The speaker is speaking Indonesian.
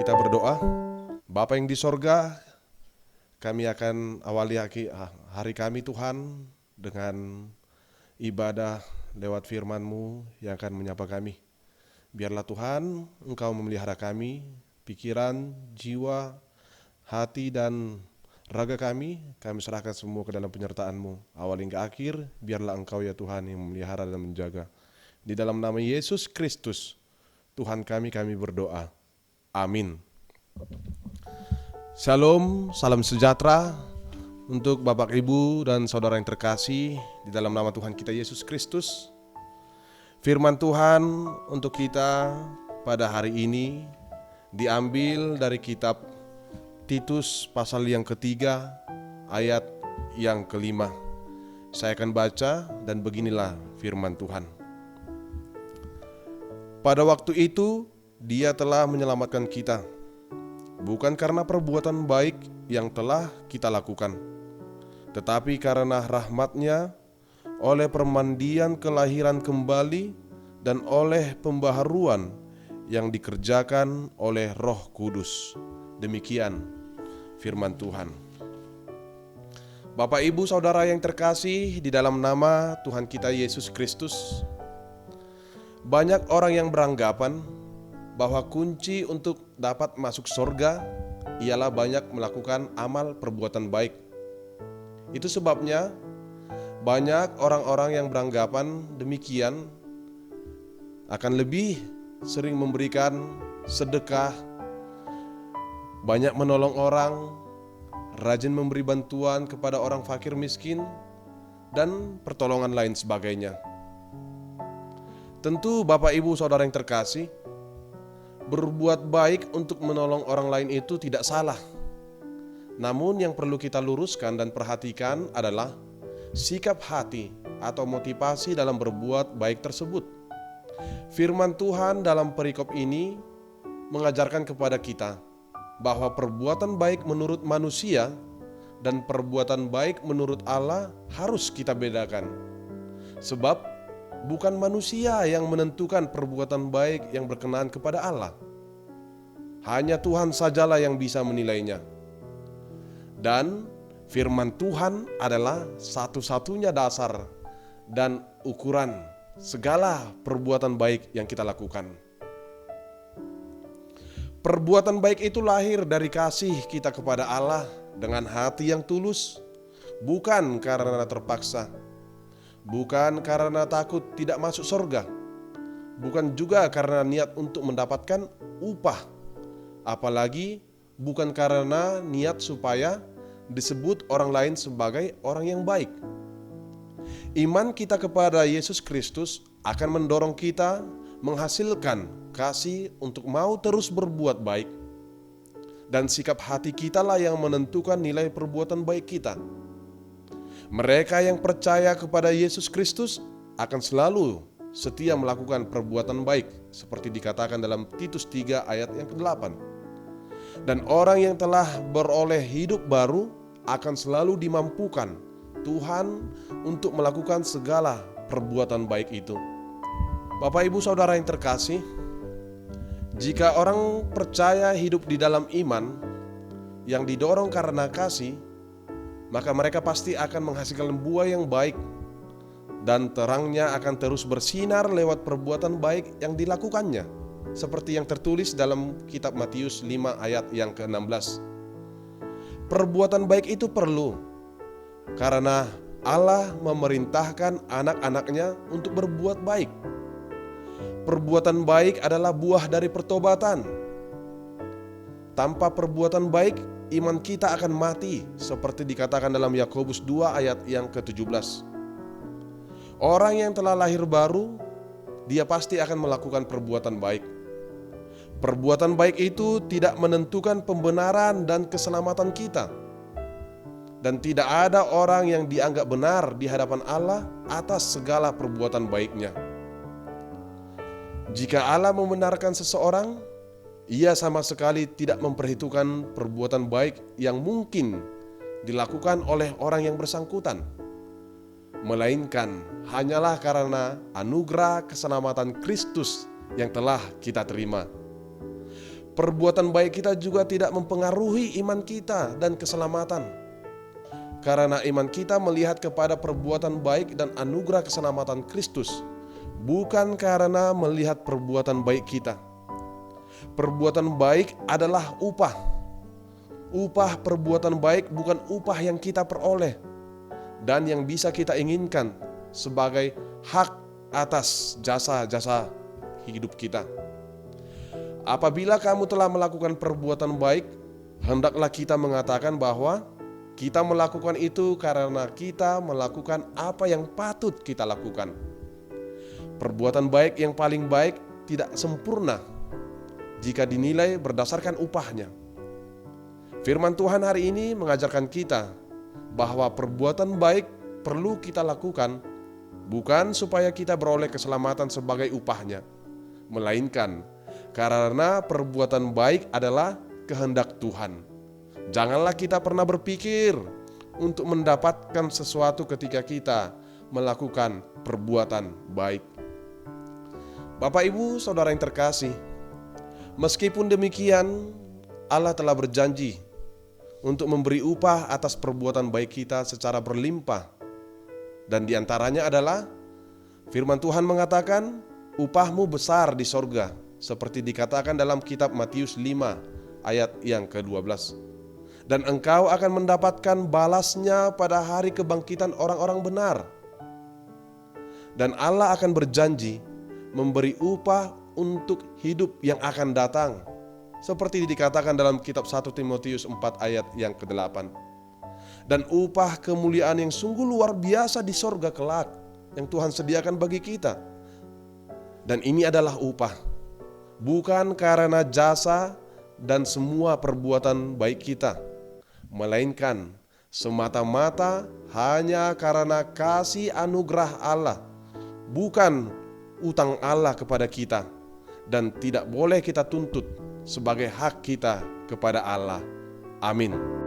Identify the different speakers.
Speaker 1: Kita berdoa. Bapa yang di sorga, kami akan awali hari kami Tuhan dengan ibadah lewat firman-Mu yang akan menyapa kami. Biarlah Tuhan Engkau memelihara kami, pikiran, jiwa, hati dan raga kami serahkan semua ke dalam penyertaan-Mu. Awal hingga akhir, biarlah Engkau ya Tuhan yang memelihara dan menjaga. Di dalam nama Yesus Kristus, Tuhan kami berdoa. Amin. Shalom, salam sejahtera untuk Bapak, Ibu, dan saudara yang terkasih di dalam nama Tuhan kita Yesus Kristus. Firman Tuhan untuk kita pada hari ini diambil dari kitab Titus pasal yang ketiga ayat yang kelima. Saya akan baca dan beginilah firman Tuhan. Pada waktu itu Dia telah menyelamatkan kita, bukan karena perbuatan baik yang telah kita lakukan, tetapi karena rahmat-Nya oleh permandian kelahiran kembali dan oleh pembaharuan yang dikerjakan oleh Roh Kudus. Demikian firman Tuhan. Bapak, Ibu, Saudara yang terkasih di dalam nama Tuhan kita Yesus Kristus, banyak orang yang beranggapan bahwa kunci untuk dapat masuk surga ialah banyak melakukan amal perbuatan baik. Itu sebabnya banyak orang-orang yang beranggapan demikian akan lebih sering memberikan sedekah, banyak menolong orang, rajin memberi bantuan kepada orang fakir miskin, dan pertolongan lain sebagainya. Tentu Bapak, Ibu, Saudara yang terkasih, berbuat baik untuk menolong orang lain itu tidak salah. Namun yang perlu kita luruskan dan perhatikan adalah sikap hati atau motivasi dalam berbuat baik tersebut. Firman Tuhan dalam perikop ini mengajarkan kepada kita bahwa perbuatan baik menurut manusia dan perbuatan baik menurut Allah harus kita bedakan. Sebab bukan manusia yang menentukan perbuatan baik yang berkenaan kepada Allah. Hanya Tuhan sajalah yang bisa menilainya. Dan firman Tuhan adalah satu-satunya dasar dan ukuran segala perbuatan baik yang kita lakukan. Perbuatan baik itu lahir dari kasih kita kepada Allah dengan hati yang tulus, bukan karena terpaksa. Bukan karena takut tidak masuk surga, bukan juga karena niat untuk mendapatkan upah, apalagi bukan karena niat supaya disebut orang lain sebagai orang yang baik. Iman kita kepada Yesus Kristus akan mendorong kita menghasilkan kasih untuk mau terus berbuat baik, dan sikap hati kita lah yang menentukan nilai perbuatan baik kita. Mereka yang percaya kepada Yesus Kristus akan selalu setia melakukan perbuatan baik seperti dikatakan dalam Titus 3 ayat yang ke-8. Dan orang yang telah beroleh hidup baru akan selalu dimampukan Tuhan untuk melakukan segala perbuatan baik itu. Bapak, Ibu, Saudara yang terkasih, jika orang percaya hidup di dalam iman yang didorong karena kasih, maka mereka pasti akan menghasilkan buah yang baik dan terangnya akan terus bersinar lewat perbuatan baik yang dilakukannya, seperti yang tertulis dalam kitab Matius 5 ayat yang ke-16. Perbuatan baik itu perlu karena Allah memerintahkan anak-anaknya untuk berbuat baik. Perbuatan baik adalah buah dari pertobatan. Tanpa perbuatan baik, iman kita akan mati, seperti dikatakan dalam Yakobus 2 ayat yang ke-17. Orang yang telah lahir baru, dia pasti akan melakukan perbuatan baik. Perbuatan baik itu tidak menentukan pembenaran dan keselamatan kita. Dan tidak ada orang yang dianggap benar di hadapan Allah atas segala perbuatan baiknya. Jika Allah membenarkan seseorang, Ia sama sekali tidak memperhitungkan perbuatan baik yang mungkin dilakukan oleh orang yang bersangkutan, melainkan hanyalah karena anugerah keselamatan Kristus yang telah kita terima. perbuatan baik kita juga tidak mempengaruhi iman kita dan keselamatan. Karena iman kita melihat kepada perbuatan baik dan anugerah keselamatan Kristus, bukan karena melihat perbuatan baik kita. Perbuatan baik adalah upah. Upah perbuatan baik bukan upah yang kita peroleh dan yang bisa kita inginkan sebagai hak atas jasa-jasa hidup kita. Apabila kamu telah melakukan perbuatan baik, hendaklah kita mengatakan bahwa kita melakukan itu karena kita melakukan apa yang patut kita lakukan. Perbuatan baik yang paling baik tidak sempurna jika dinilai berdasarkan upahnya. Firman Tuhan hari ini mengajarkan kita bahwa perbuatan baik perlu kita lakukan bukan supaya kita beroleh keselamatan sebagai upahnya, melainkan karena perbuatan baik adalah kehendak Tuhan. Janganlah kita pernah berpikir untuk mendapatkan sesuatu ketika kita melakukan perbuatan baik. Bapak, Ibu, Saudara yang terkasih, meskipun demikian, Allah telah berjanji untuk memberi upah atas perbuatan baik kita secara berlimpah. Dan diantaranya adalah firman Tuhan mengatakan, upahmu besar di sorga, seperti dikatakan dalam kitab Matius 5 ayat yang ke-12. Dan engkau akan mendapatkan balasnya pada hari kebangkitan orang-orang benar. Dan Allah akan berjanji memberi upah untuk hidup yang akan datang, seperti dikatakan dalam kitab 1 Timotius 4 ayat yang ke-8. Dan upah kemuliaan yang sungguh luar biasa di sorga kelak yang Tuhan sediakan bagi kita. Dan ini adalah upah, bukan karena jasa dan semua perbuatan baik kita, melainkan semata-mata hanya karena kasih anugerah Allah, bukan utang Allah kepada kita, dan tidak boleh kita tuntut sebagai hak kita kepada Allah. Amin.